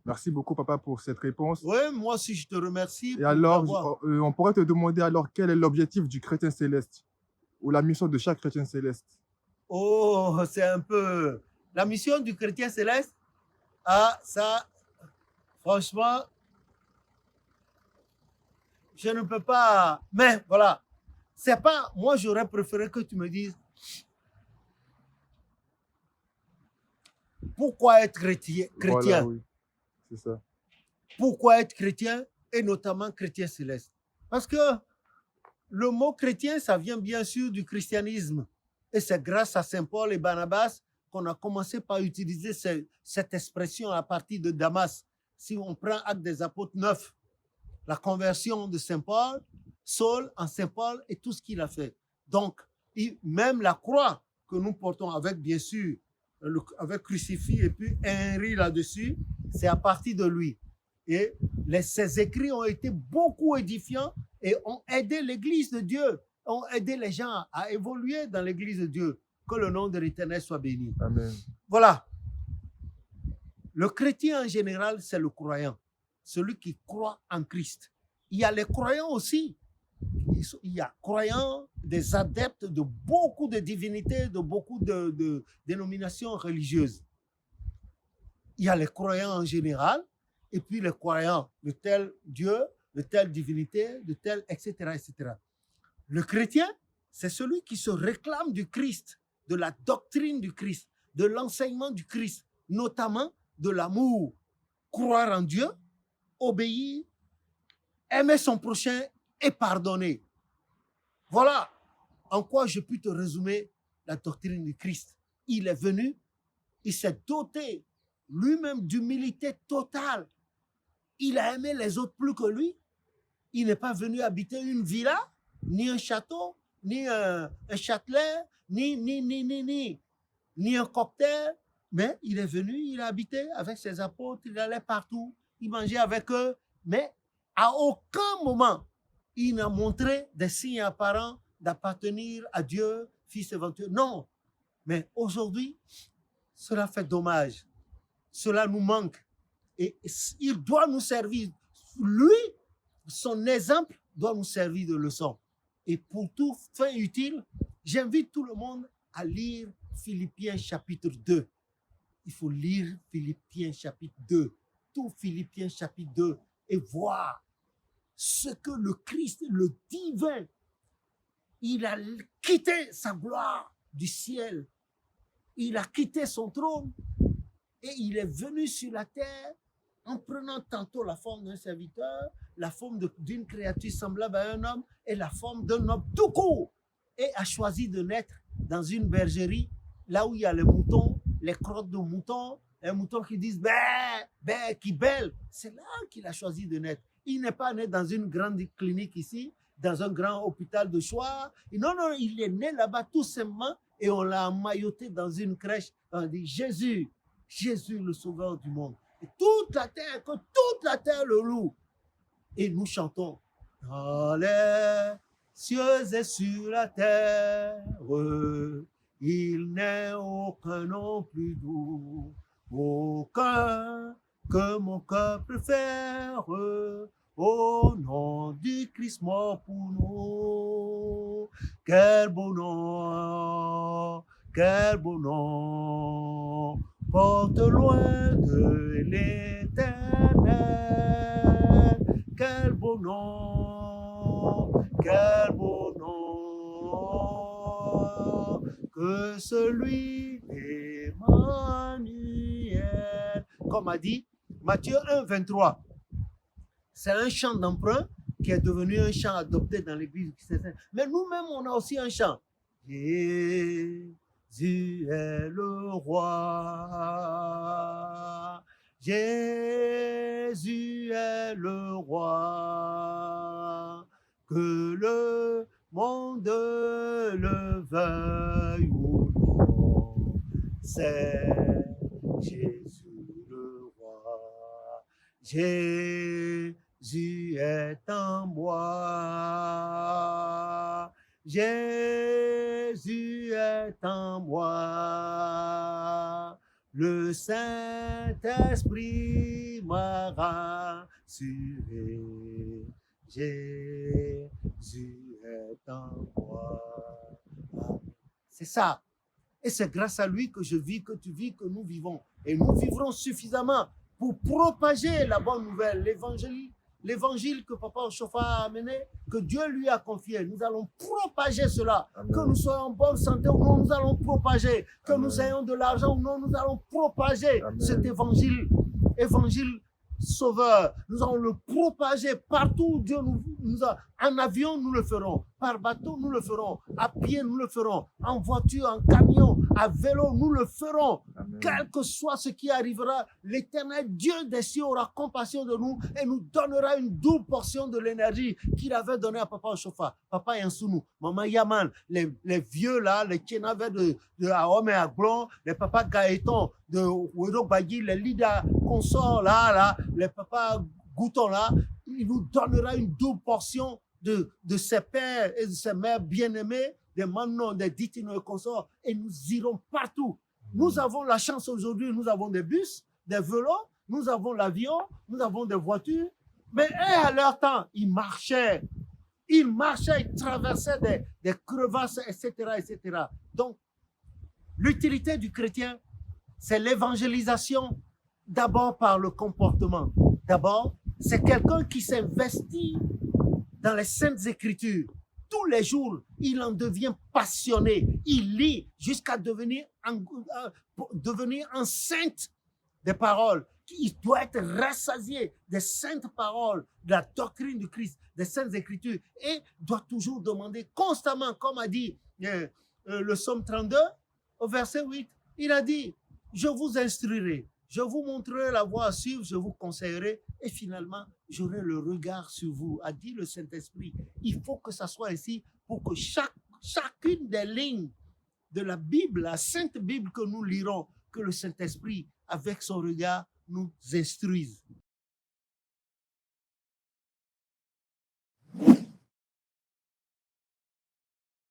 Merci beaucoup, papa, pour cette réponse. Oui, moi aussi, je te remercie Et pour alors, d'avoir. on pourrait te demander alors quel est l'objectif du chrétien céleste ou la mission de chaque chrétien céleste? Oh, c'est un peu. La mission du chrétien céleste, ah, ça, franchement, je ne peux pas. Mais voilà, c'est pas. Moi, j'aurais préféré que tu me dises pourquoi être chrétien, Voilà, chrétien. oui, c'est ça. Pourquoi être chrétien et notamment chrétien céleste. Parce que le mot chrétien, ça vient bien sûr du christianisme. Et c'est grâce à Saint Paul et Barnabas qu'on a commencé par utiliser cette expression à partir de Damas. Si on prend Actes des Apôtres 9, la conversion de Saint Paul, Saul en Saint Paul et tout ce qu'il a fait. Donc, même la croix que nous portons avec, bien sûr, avec crucifix et puis un riz là-dessus, c'est à partir de lui. Et ses écrits ont été beaucoup édifiants et ont aidé l'Église de Dieu, ont aidé les gens à évoluer dans l'Église de Dieu. Que le nom de l'Éternel soit béni. Amen. Voilà. Le chrétien en général, c'est le croyant, celui qui croit en Christ. Il y a les croyants aussi. Il y a croyants, des adeptes de beaucoup de divinités, de beaucoup de dénominations religieuses. Il y a les croyants en général, et puis les croyants de tel Dieu, de telle divinité, de tel, etc., etc. Le chrétien, c'est celui qui se réclame du Christ, de la doctrine du Christ, de l'enseignement du Christ, notamment de l'amour, croire en Dieu, obéir, aimer son prochain et pardonner. Voilà en quoi je peux te résumer la doctrine du Christ. Il est venu, il s'est doté lui-même d'humilité totale. Il a aimé les autres plus que lui. Il n'est pas venu habiter une villa, ni un château, ni un châtelet, ni un cocktail. Mais il est venu, il a habité avec ses apôtres, il allait partout, il mangeait avec eux. Mais à aucun moment, il n'a montré des signes apparents d'appartenir à Dieu, Fils éventuel. Non. Mais aujourd'hui, cela fait dommage. Cela nous manque. Et il doit nous servir. Lui, son exemple doit nous servir de leçon. Et pour tout fin utile, j'invite tout le monde à lire Philippiens chapitre 2. Il faut lire Philippiens chapitre 2. Tout Philippiens chapitre 2 et voir ce que le Christ, le divin, il a quitté sa gloire du ciel. Il a quitté son trône et il est venu sur la terre en prenant tantôt la forme d'un serviteur, la forme d'une créature semblable à un homme et la forme d'un homme tout court, et a choisi de naître dans une bergerie, là où il y a les moutons, les crottes de moutons, les moutons qui disent bé, bé, qui belle. C'est là qu'il a choisi de naître. Il n'est pas né dans une grande clinique ici, dans un grand hôpital de choix. Non, non, il est né là-bas tout simplement et on l'a emmailloté dans une crèche. On dit Jésus, Jésus le sauveur du monde. Et toute la terre, que toute la terre le loue. Et nous chantons dans les cieux et sur la terre, il n'est aucun nom plus doux, aucun que mon cœur préfère, au nom du Christ mort pour nous. Quel beau nom, quel beau nom, porte loin de l'éternel. Quel beau nom, quel beau nom, que celui d'Emmanuel. Comme a dit Matthieu 1, 23. C'est un chant d'emprunt qui est devenu un chant adopté dans l'église. Mais nous-mêmes, on a aussi un chant. Jésus est le roi. Jésus est le roi. Que le monde le veuille ou non, c'est Jésus le roi. Jésus est en moi. Jésus est en moi. Le Saint-Esprit m'as rassuré. Jésus est en moi. C'est ça. Et c'est grâce à lui que je vis, que tu vis, que nous vivons. Et nous vivrons suffisamment pour propager la bonne nouvelle, l'évangile que Papa Oshofa a amené, que Dieu lui a confié. Nous allons propager cela. Amen. Que nous soyons en bonne santé ou non, nous allons propager. Que Amen. nous ayons de l'argent ou non, nous allons propager Amen. cet évangile sauveur. Nous allons le propager partout où Dieu nous a. En avion, nous le ferons. Par bateau, nous le ferons. À pied, nous le ferons. En voiture, en camion, à vélo, nous le ferons. Amen. Quel que soit ce qui arrivera, l'Éternel Dieu des cieux aura compassion de nous et nous donnera une double portion de l'énergie qu'il avait donnée à Papa Oshofa, Papa Yansunu, Maman Yaman, les vieux là, les Tchénavés de Ahome et Aglon, les Papa Gaëton de Ouedo Bagui, les leaders consorts là, les Papa Gouton là, il nous donnera une double portion de ses pères et de ses mères bien-aimés, des Manon, des Ditino et consorts, et nous irons partout. Nous avons la chance aujourd'hui, nous avons des bus, des vélos, nous avons l'avion, nous avons des voitures, mais à leur temps, ils marchaient, ils traversaient des crevasses, etc., etc. Donc, l'utilité du chrétien, c'est l'évangélisation d'abord par le comportement. D'abord, c'est quelqu'un qui s'investit dans les Saintes Écritures. Tous les jours, il en devient passionné. Il lit jusqu'à devenir enceinte des paroles. Il doit être rassasié des saintes paroles, de la doctrine du Christ, des Saintes Écritures, et doit toujours demander constamment, comme a dit le psaume 32, au verset 8, il a dit, je vous instruirai, je vous montrerai la voie à suivre, je vous conseillerai, et finalement, j'aurai le regard sur vous, a dit le Saint-Esprit. Il faut que ça soit ainsi pour que chacune des lignes de la Bible, la Sainte Bible que nous lirons, que le Saint-Esprit, avec son regard, nous instruise.